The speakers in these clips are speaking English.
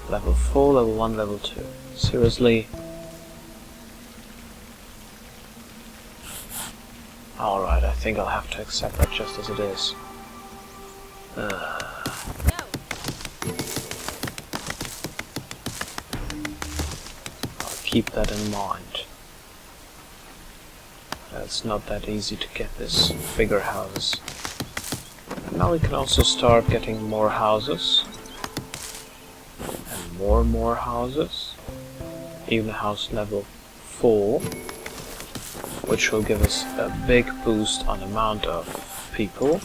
Level 4, level 1, level 2. Seriously? Alright, I think I'll have to accept that just as it is. I'll keep that in mind. It's not that easy to get this bigger houses. And now we can also start getting more houses. And more houses. Even house level 4. Which will give us a big boost on amount of people.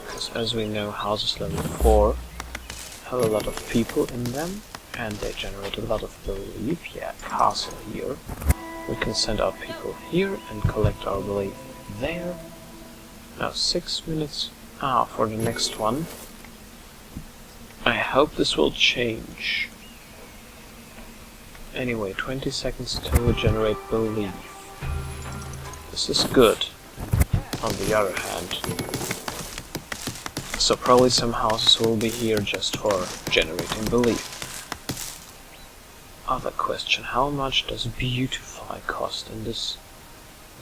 Because as we know, houses level 4 have a lot of people in them. And they generate a lot of belief. Yeah, castle here. We can send our people here and collect our belief there. Now 6 minutes for the next one. I hope this will change. Anyway, 20 seconds till we generate belief. This is good, on the other hand. So probably some houses will be here just for generating belief. Other question, how much does beautify cost in this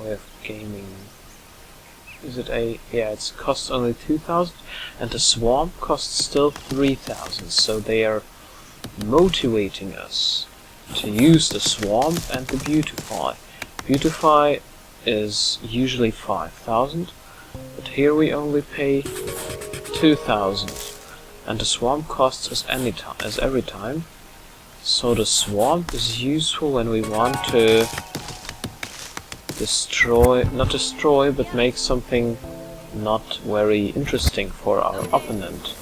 way of gaming? Is it yeah, it costs only 2,000 and the swamp costs still 3,000, so they are motivating us to use the swamp and the beautify. Beautify is usually 5,000, but here we only pay 2,000 and the swamp costs us every time. So the swamp is useful when we want to not destroy, but make something not very interesting for our opponent.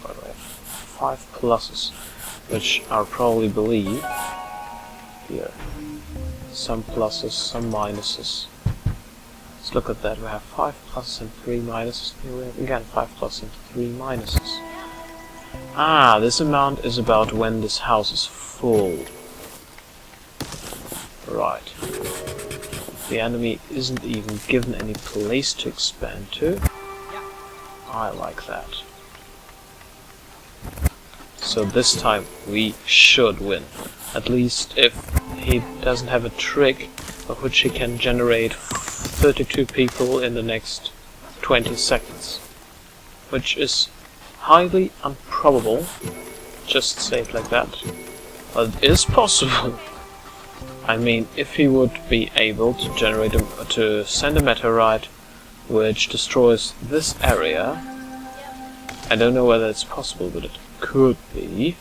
By the way, 5 pluses, which are probably believe. Here. Some pluses, some minuses. Let's look at that. We have 5 pluses and 3 minuses. Here we have again 5 pluses and 3 minuses. Ah, this amount is about when this house is full. Right. The enemy isn't even given any place to expand to. I like that. So this time we should win. At least if he doesn't have a trick of which he can generate 32 people in the next 20 seconds. Which is highly improbable, just say it like that, but it is possible. I mean, if he would be able to generate to send a meteorite which destroys this area, I don't know whether it's possible, but it could be.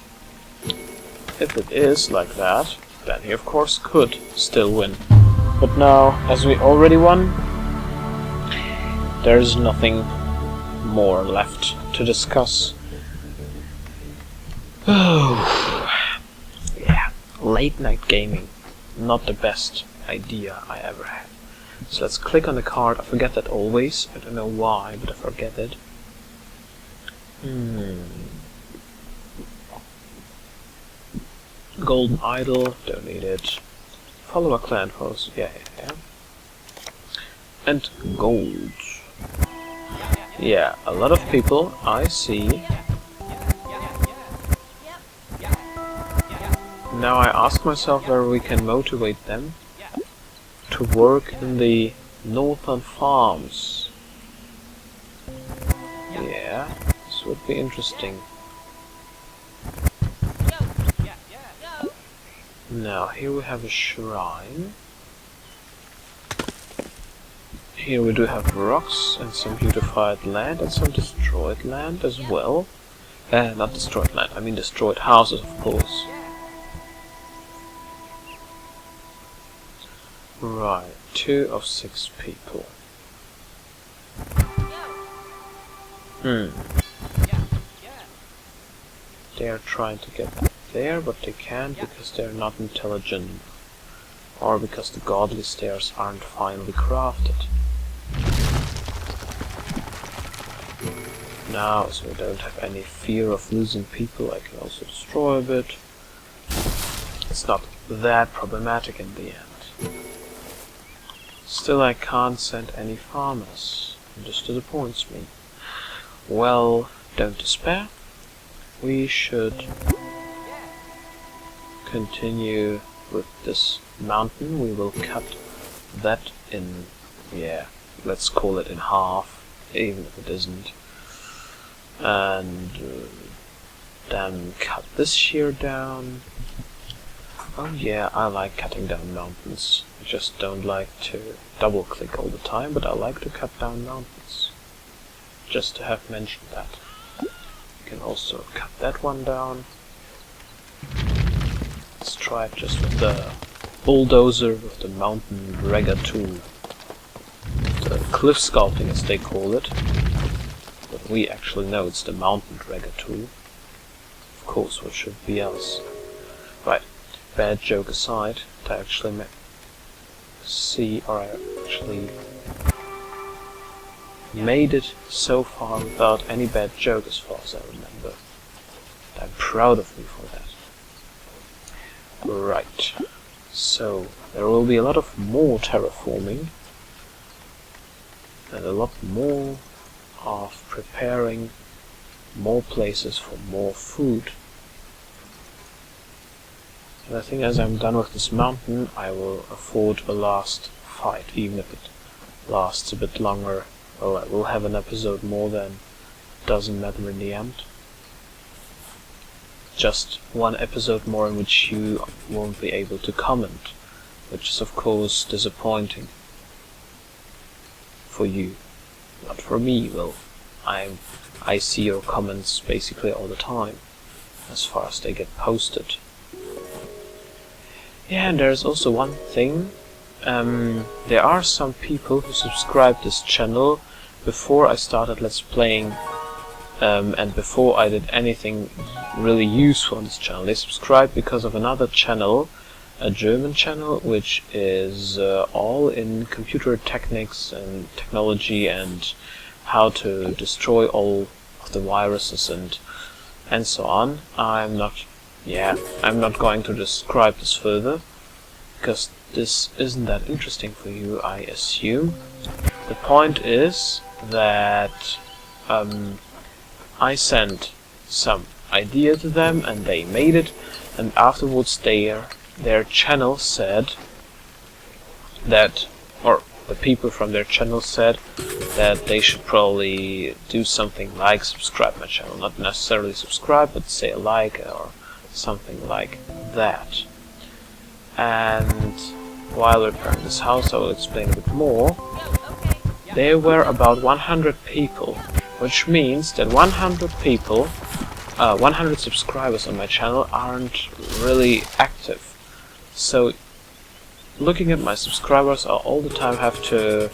If it is like that, then he of course could still win. But now, as we already won, there's nothing more left to discuss. Oh, yeah, late night gaming, not the best idea I ever had. So let's click on the card. I forget that always. I don't know why, but I forget it. Golden Idol, don't need it. Follow a clan host, yeah. And gold. Yeah, a lot of people I see. Now I ask myself whether we can motivate them to work in the northern farms. Yeah, this would be interesting. Now, here we have a shrine. Here we do have rocks and some beautified land and some destroyed land as well. Not destroyed land, I mean destroyed houses, of course. Right, 2 of 6 people. They are trying to get there, but they can't because they're not intelligent. Or because the godly stairs aren't finely crafted. Now, as we don't have any fear of losing people, I can also destroy a bit. It's not that problematic in the end. Still, I can't send any farmers. It just disappoints me. Well, don't despair. We should continue with this mountain. We will cut that in, yeah, let's call it in half, even if it isn't. And then cut this here down. Oh yeah, I like cutting down mountains. I just don't like to double click all the time, but I like to cut down mountains. Just to have mentioned that. You can also cut that one down. Let's try it just with the bulldozer, with the mountain rigger tool. The cliff sculpting as they call it. But we actually know it's the mountain rigger tool. Of course, what should be else? Right. Bad joke aside, I actually made it so far without any bad joke as far as I remember. And I'm proud of me for that. Right, so there will be a lot of more terraforming and a lot more of preparing more places for more food. And I think as I'm done with this mountain, I will afford a last fight, even if it lasts a bit longer. Well, I will have an episode more than, doesn't matter in the end. Just one episode more in which you won't be able to comment, which is of course disappointing for you, not for me. Well, I see your comments basically all the time, as far as they get posted. Yeah, and there's also one thing. There are some people who subscribed this channel before I started Let's Playing, and before I did anything really useful on this channel. They subscribed because of another channel, a German channel, which is all in computer techniques and technology and how to destroy all of the viruses and so on. I'm not going to describe this further, because this isn't that interesting for you, I assume. The point is that I sent some idea to them and they made it, and afterwards their channel said that, or the people from their channel said that they should probably do something like subscribe my channel. Not necessarily subscribe, but say a like or something like that. And while repairing this house, I will explain a bit more. There were about 100 people, which means that 100 people, 100 subscribers on my channel aren't really active. So looking at my subscribers, I all the time have to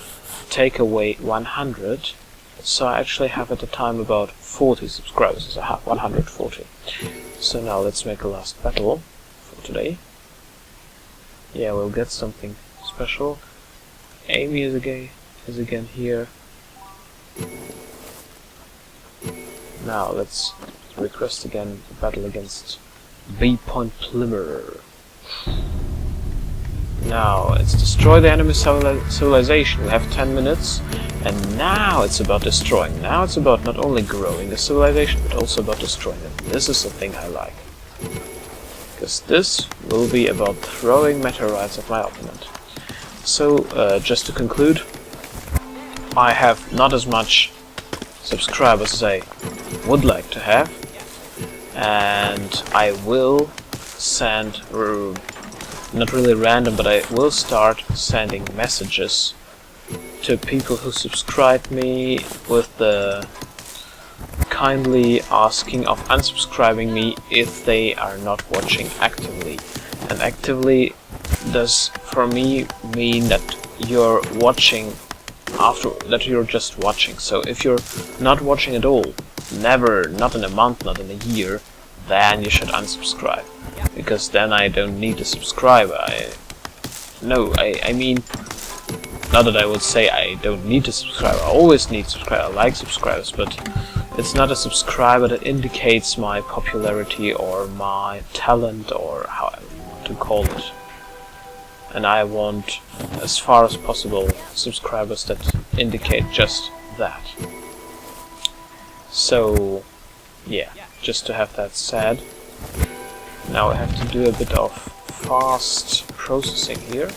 take away 100. So I actually have at the time about 40 subscribers, so I have 140. So now let's make a last battle for today. Yeah, we'll get something special. Amy is again here. Now let's request again a battle against B. Plummer. Now it's destroy the enemy civilization. We have 10 minutes, and now it's about destroying. Now it's about not only growing the civilization, but also about destroying it. This is the thing I like, because this will be about throwing meteorites at my opponent. So, just to conclude, I have not as much subscribers as I would like to have, and I will send, not really random, but I will start sending messages to people who subscribe me with the kindly asking of unsubscribing me if they are not watching actively. And actively does for me mean that you're watching after that, you're just watching. So if you're not watching at all, never, not in a month, not in a year, then you should unsubscribe, because then I don't need to subscribe. I mean, not that I would say I don't need to subscribe. I always need to subscribe. I like subscribers, but it's not a subscriber that indicates my popularity or my talent, or how I want to call it. And I want, as far as possible, subscribers that indicate just that. So just to have that said. Now I have to do a bit of fast processing here.